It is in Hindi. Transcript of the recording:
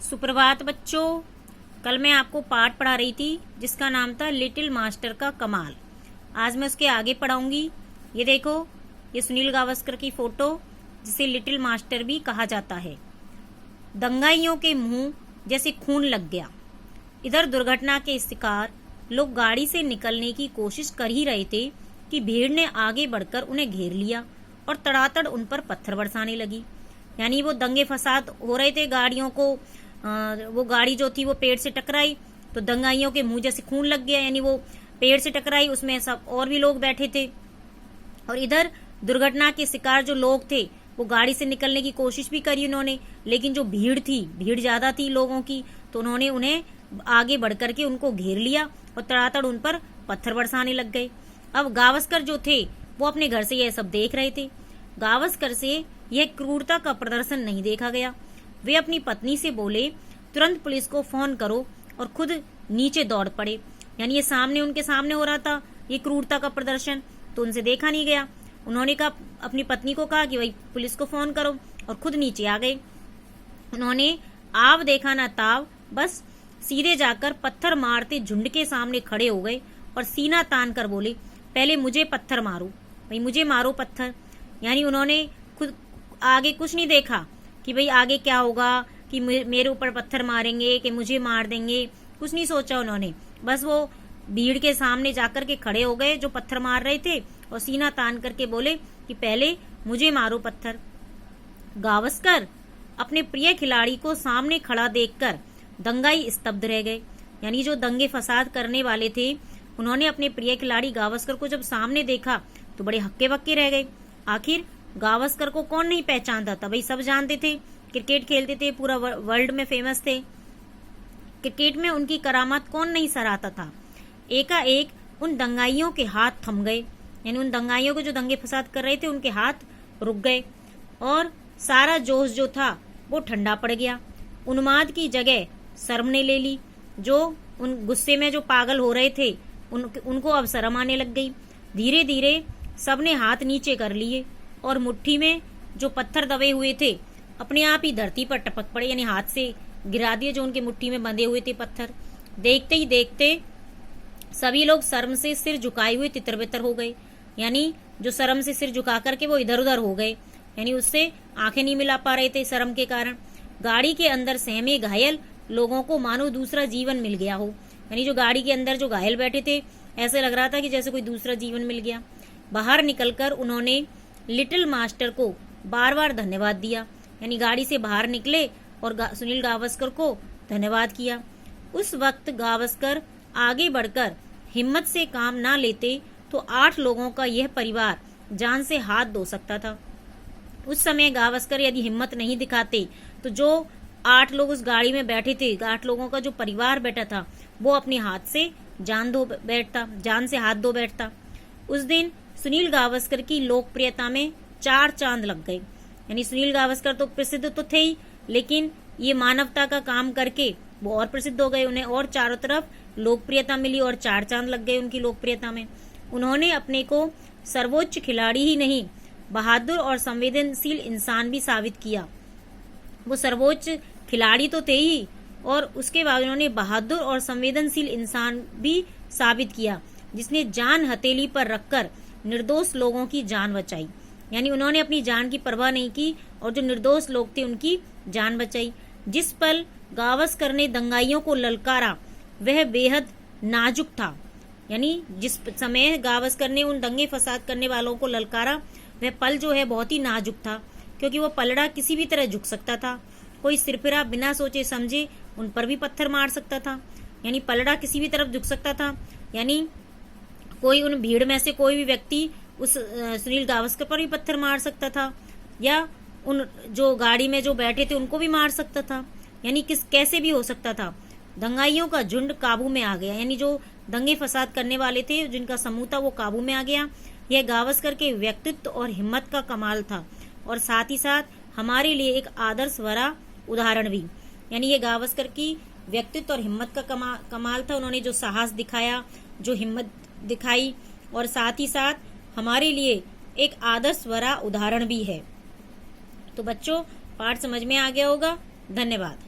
सुप्रभात बच्चों। कल मैं आपको पाठ पढ़ा रही थी जिसका नाम था लिटिल मास्टर का कमाल। आज मैं उसके आगे पढ़ाऊंगी। ये देखो, ये सुनील गावस्कर की फोटो, जिसे लिटिल मास्टर भी कहा जाता है। दंगाइयों के मुंह जैसे खून लग गया। इधर दुर्घटना के शिकार लोग गाड़ी से निकलने की कोशिश कर ही रहे थे कि भीड़ ने आगे बढ़कर उन्हें घेर लिया और तड़ातड़ उन पर पत्थर बरसाने लगी। यानी वो दंगे फसाद हो रहे थे, गाड़ियों को वो गाड़ी जो थी वो पेड़ से टकराई तो दंगाइयों के मुंह जैसे खून लग गया। यानी वो पेड़ से टकराई, उसमें सब और भी लोग बैठे थे। और इधर दुर्घटना के शिकार जो लोग थे वो गाड़ी से निकलने की कोशिश भी करी उन्होंने, लेकिन जो भीड़ ज्यादा थी लोगों की, तो उन्होंने उन्हें आगे बढ़ करके उनको घेर लिया और तड़ातड़ उन पर पत्थर बरसाने लग गए। अब गावस्कर जो थे वो अपने घर से यह सब देख रहे थे। गावस्कर से यह क्रूरता का प्रदर्शन नहीं देखा गया। वे अपनी पत्नी से बोले, तुरंत पुलिस को फोन करो, और खुद नीचे दौड़ पड़े। यानी ये उनके सामने हो रहा था ये क्रूरता का प्रदर्शन, तो उनसे देखा नहीं गया। उन्होंने कहा, अपनी पत्नी को कहा कि भाई पुलिस को फोन करो, और खुद नीचे आ गए। उन्होंने आव देखा ना ताव, बस सीधे जाकर पत्थर मारते झुंड के सामने खड़े हो गए और सीना तान कर बोले, पहले मुझे पत्थर मारो, भाई मुझे मारो पत्थर। यानी उन्होंने खुद आगे कुछ नहीं देखा कि भाई आगे क्या होगा, कि मेरे ऊपर पत्थर मारेंगे कि मुझे मार देंगे, कुछ नहीं सोचा उन्होंने। बस वो भीड़ के सामने जाकर के खड़े हो गए जो पत्थर मार रहे थे, और सीना तान करके बोले कि पहले मुझे मारो पत्थर। गावस्कर अपने प्रिय खिलाड़ी को सामने खड़ा देखकर दंगाई स्तब्ध रह गए। यानी जो दंगे फसाद करने वाले थे, उन्होंने अपने प्रिय खिलाड़ी गावस्कर को जब सामने देखा तो बड़े हक्के बक्के रह गए। आखिर गावस्कर को कौन नहीं पहचानता था, भाई सब जानते थे, क्रिकेट खेलते थे, पूरा वर्ल्ड में फेमस थे। क्रिकेट में उनकी करामात कौन नहीं सराहता था। एकाएक उन दंगाइयों के हाथ थम गए। यानी उन दंगाइयों को जो दंगे फसाद कर रहे थे उनके हाथ रुक गए, और सारा जोश जो था वो ठंडा पड़ गया। उन्माद की जगह शर्म ने ले ली। जो उन गुस्से में जो पागल हो रहे थे उनको अब शर्म आने लग गई। धीरे धीरे सबने हाथ नीचे कर लिए, और मुट्ठी में जो पत्थर दबे हुए थे अपने आप ही धरती पर टपक पड़े। यानी हाथ से गिरा दिए जो उनके मुट्ठी में बंधे हुए थे पत्थर। देखते ही देखते सभी लोग शर्म से सिर झुकाए हुए तितर बितर हो गए। यानी जो शर्म से सिर झुका करके वो इधर उधर हो गए, यानी उससे आंखें नहीं मिला पा रहे थे शर्म के कारण। गाड़ी के अंदर सहमे घायल लोगों को मानो दूसरा जीवन मिल गया हो। यानी जो गाड़ी के अंदर जो घायल बैठे थे, ऐसे लग रहा था कि जैसे कोई दूसरा जीवन मिल गया। बाहर निकलकर उन्होंने लिटिल मास्टर को बार बार धन्यवाद दिया। यानी गाड़ी से बाहर निकले और सुनील गावस्कर को धन्यवाद किया। उस वक्त गावस्कर आगे बढ़कर हिम्मत से काम ना लेते तो 8 लोगों का यह परिवार जान से हाथ धो सकता था। उस समय गावस्कर यदि हिम्मत नहीं दिखाते तो जो 8 लोग उस गाड़ी में बैठे थे, 8 लोगों का जो परिवार बैठा था, वो अपने हाथ से जान से हाथ धो बैठता। उस दिन सुनील गावस्कर की लोकप्रियता में 4 चांद लग गए। यानी सुनील गावस्कर तो प्रसिद्ध तो थे ही, लेकिन ये मानवता का काम करके वो और प्रसिद्ध हो गए। उन्हें और चारों तरफ लोकप्रियता मिली और 4 चांद लग गए उनकी लोकप्रियता में। उन्होंने अपने को सर्वोच्च खिलाड़ी ही नहीं, बहादुर और संवेदनशील इंसान भी साबित किया। वो सर्वोच्च खिलाड़ी तो थे ही, और उसके बाद उन्होंने बहादुर और संवेदनशील इंसान भी साबित किया, जिसने जान हथेली पर रखकर निर्दोष लोगों की जान बचाई। यानी उन्होंने अपनी जान की परवाह नहीं की और जो निर्दोष लोग थे उनकी जान बचाई। जिस पल गावस्कर ने दंगाइयों को ललकारा वह बेहद नाजुक था। यानी जिस समय गावस्कर ने उन दंगे फसाद करने वालों को ललकारा, वह पल जो है बहुत ही नाजुक था, क्योंकि वो पलड़ा किसी भी तरह झुक सकता था। कोई सिरफिरा बिना सोचे समझे उन पर भी पत्थर मार सकता था। यानी पलड़ा किसी भी तरफ झुक सकता था। यानी कोई उन भीड़ में से कोई भी व्यक्ति उस सुनील गावस्कर पर भी पत्थर मार सकता था, या उन जो गाड़ी में जो बैठे थे उनको भी मार सकता था। यानी कैसे भी हो सकता था। दंगाइयों का झुंड काबू में आ गया। यानी जो दंगे फसाद करने वाले थे, जिनका समूह था, वो काबू में आ गया। यह गावस्कर के व्यक्तित्व और हिम्मत का कमाल था, और साथ ही साथ हमारे लिए एक आदर्श भरा उदाहरण भी। यानी ये गावस्कर की व्यक्तित्व और हिम्मत का कमाल था। उन्होंने जो साहस दिखाया, जो हिम्मत दिखाई, और साथ ही साथ हमारे लिए एक आदर्श भरा उदाहरण भी है। तो बच्चों, पाठ समझ में आ गया होगा। धन्यवाद।